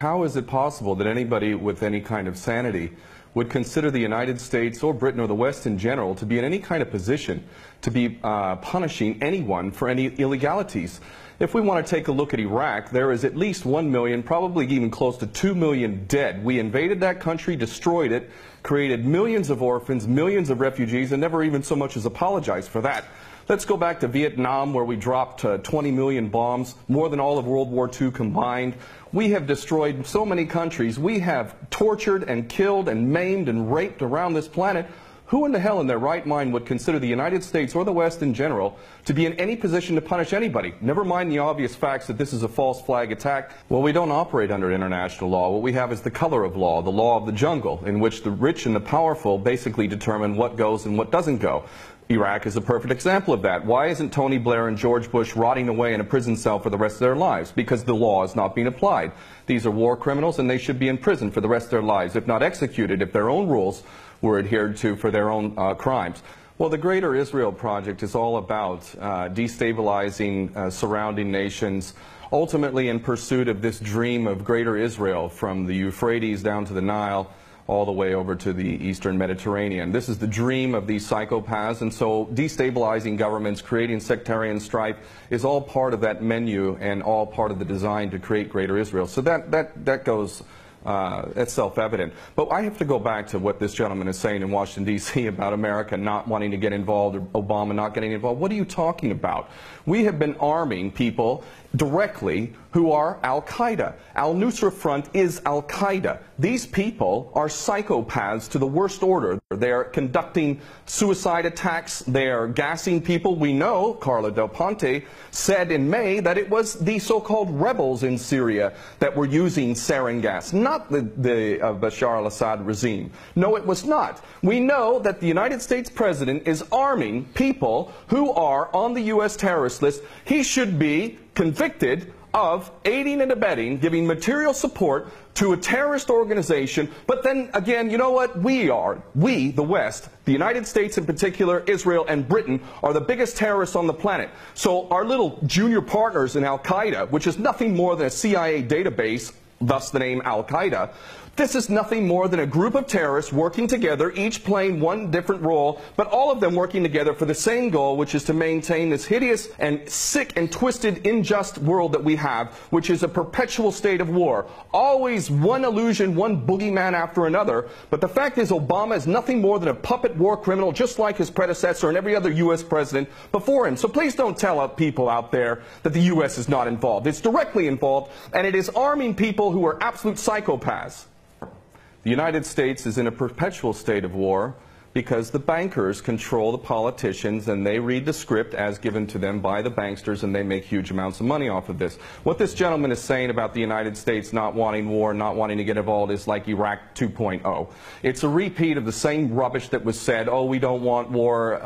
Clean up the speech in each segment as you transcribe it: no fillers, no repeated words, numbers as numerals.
How is it possible that anybody with any kind of sanity would consider the United States or Britain or the West in general to be in any kind of position to be punishing anyone for any illegalities? If we want to take a look at Iraq, there is at least 1 million, probably even close to 2 million dead. We invaded that country, destroyed it, created millions of orphans, millions of refugees, and never even so much as apologized for that. Let's go back to Vietnam, where we dropped 20 million bombs, more than all of World War II combined. We have destroyed so many countries. We have tortured and killed and maimed and raped around this planet. Who in the hell in their right mind would consider the United States or the West in general to be in any position to punish anybody? Never mind the obvious facts that this is a false flag attack. Well, we don't operate under international law. What we have is the color of law, the law of the jungle, in which the rich and the powerful basically determine what goes and what doesn't go. Iraq is a perfect example of that. Why isn't Tony Blair and George Bush rotting away in a prison cell for the rest of their lives? Because the law is not being applied. These are war criminals, and they should be in prison for the rest of their lives, if not executed, if their own rules were adhered to for their own crimes. Well, the Greater Israel Project is all about destabilizing surrounding nations, ultimately in pursuit of this dream of Greater Israel from the Euphrates down to the Nile, all the way over to the Eastern Mediterranean. This is the dream of these psychopaths, and so destabilizing governments, creating sectarian strife is all part of that menu and all part of the design to create Greater Israel. So that goes, that's self-evident. But I have to go back to what this gentleman is saying in Washington, D.C. about America not wanting to get involved, or Obama not getting involved. What are you talking about? We have been arming people directly who are Al-Qaeda. Al-Nusra Front is Al-Qaeda. These people are psychopaths to the worst order. They're conducting suicide attacks. They're gassing people. We know, Carla Del Ponte said in May, that it was the so-called rebels in Syria that were using sarin gas, not the Bashar al-Assad regime. No, it was not. We know that the United States president is arming people who are on the U.S. terrorist list. He should be convicted of aiding and abetting, giving material support to a terrorist organization. But then again, you know what? We, the West, the United States in particular, Israel and Britain, are the biggest terrorists on the planet. So our little junior partners in Al-Qaeda, which is nothing more than a CIA database, thus the name Al-Qaeda, this is nothing more than a group of terrorists working together, each playing one different role, but all of them working together for the same goal, which is to maintain this hideous and sick and twisted, unjust world that we have, which is a perpetual state of war. Always one illusion, one boogeyman after another. But the fact is, Obama is nothing more than a puppet war criminal, just like his predecessor and every other U.S. president before him. So please don't tell people out there that the U.S. is not involved. It's directly involved, and it is arming people who are absolute psychopaths. The United States is in a perpetual state of war because the bankers control the politicians, and they read the script as given to them by the banksters, and they make huge amounts of money off of this. What this gentleman is saying about the United States not wanting war, not wanting to get involved, is like Iraq 2.0. It's a repeat of the same rubbish that was said, oh, we don't want war,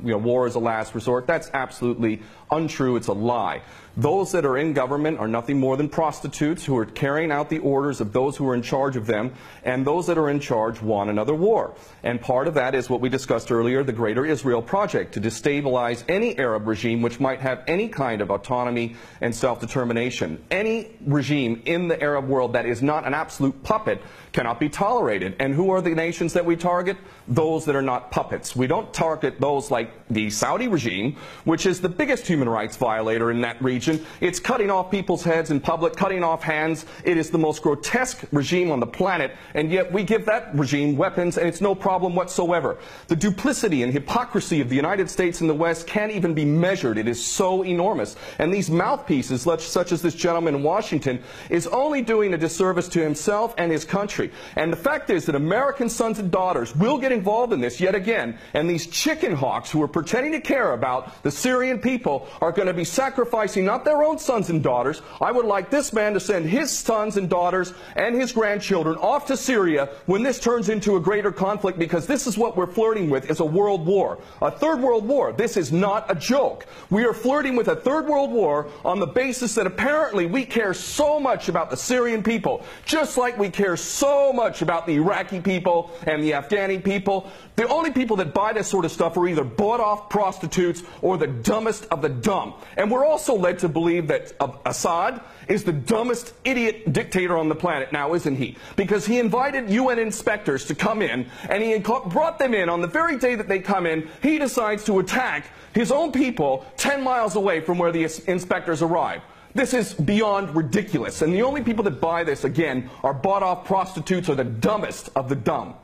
war is a last resort. That's absolutely untrue. It's a lie. Those that are in government are nothing more than prostitutes who are carrying out the orders of those who are in charge of them, and those that are in charge want another war. And part of that is what we discussed earlier, the Greater Israel Project, to destabilize any Arab regime which might have any kind of autonomy and self-determination. Any regime in the Arab world that is not an absolute puppet cannot be tolerated. And who are the nations that we target? Those that are not puppets. We don't target those like the Saudi regime, which is the biggest human rights violator in that region. It's cutting off people's heads in public, cutting off hands. It is the most grotesque regime on the planet, and yet we give that regime weapons, and it's no problem whatsoever. The duplicity and hypocrisy of the United States and the West can't even be measured. It is so enormous. And these mouthpieces, such as this gentleman in Washington, is only doing a disservice to himself and his country. And the fact is that American sons and daughters will get involved in this yet again, and these chicken hawks who are pretending to care about the Syrian people are going to be sacrificing not their own sons and daughters. I would like this man to send his sons and daughters and his grandchildren off to Syria when this turns into a greater conflict, because this is what we're flirting with, is a world war. A third world war. This is not a joke. We are flirting with a third world war on the basis that apparently we care so much about the Syrian people, just like we care so much about the Iraqi people and the Afghani people. The only people that buy this sort of stuff are either bought-off prostitutes or the dumbest of the dumb. And we're also led to to believe that Assad is the dumbest idiot dictator on the planet now, isn't he? Because he invited UN inspectors to come in, and he brought them in on the very day that they come in. He decides to attack his own people 10 miles away from where the inspectors arrive. This is beyond ridiculous, and the only people that buy this, again, are bought-off prostitutes or the dumbest of the dumb.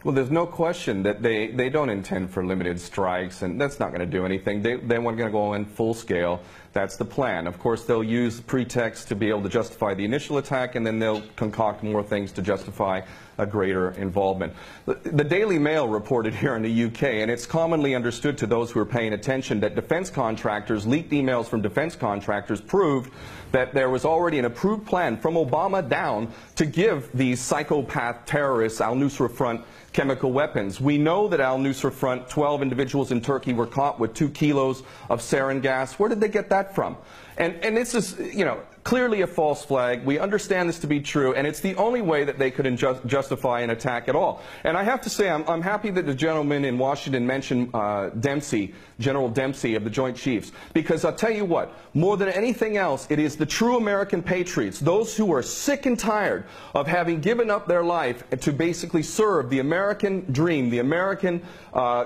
Well, there's no question that they don't intend for limited strikes, and that's not going to do anything. They want to go in full scale. That's the plan. Of course, they'll use pretext to be able to justify the initial attack, and then they'll concoct more things to justify a greater involvement. The Daily Mail reported here in the UK, and it's commonly understood to those who are paying attention, that defense contractors, leaked emails from defense contractors proved that there was already an approved plan from Obama down to give these psychopath terrorists, Al-Nusra Front, chemical weapons. We know that Al-Nusra Front, 12 individuals in Turkey were caught with 2 kilos of sarin gas. Where did they get that from? And this is, you know, clearly a false flag. We understand this to be true, and it's the only way that they could justify an attack at all. And I have to say, I'm happy that the gentleman in Washington mentioned Dempsey, General Dempsey of the Joint Chiefs, because I'll tell you what, more than anything else, it is the true American patriots, those who are sick and tired of having given up their life to basically serve the American dream, the American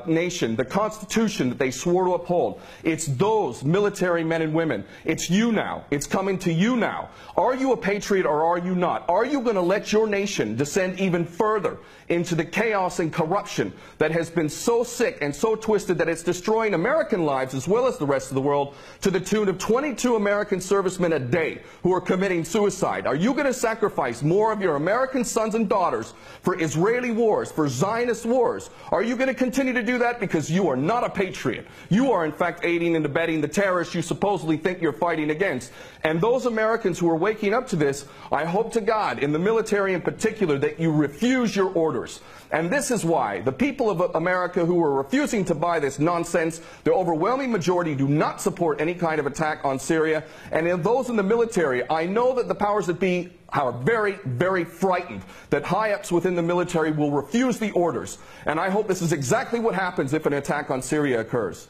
nation, the Constitution that they swore to uphold. It's those military men and women. It's you now. It's coming to you now. Are you a patriot or are you not? Are you going to let your nation descend even further into the chaos and corruption that has been so sick and so twisted that it's destroying American lives as well as the rest of the world, to the tune of 22 American servicemen a day who are committing suicide? Are you going to sacrifice more of your American sons and daughters for Israeli wars, for Zionist wars? Are you going to continue to do that because you are not a patriot? You are in fact aiding and abetting the terrorists you supposedly think you're fighting against. And those Americans who are waking up to this, I hope to God, in the military in particular, that you refuse your orders. And this is why the people of America who are refusing to buy this nonsense, the overwhelming majority do not support any kind of attack on Syria. And in those in the military, I know that the powers that be are very, very frightened that high-ups within the military will refuse the orders. And I hope this is exactly what happens if an attack on Syria occurs.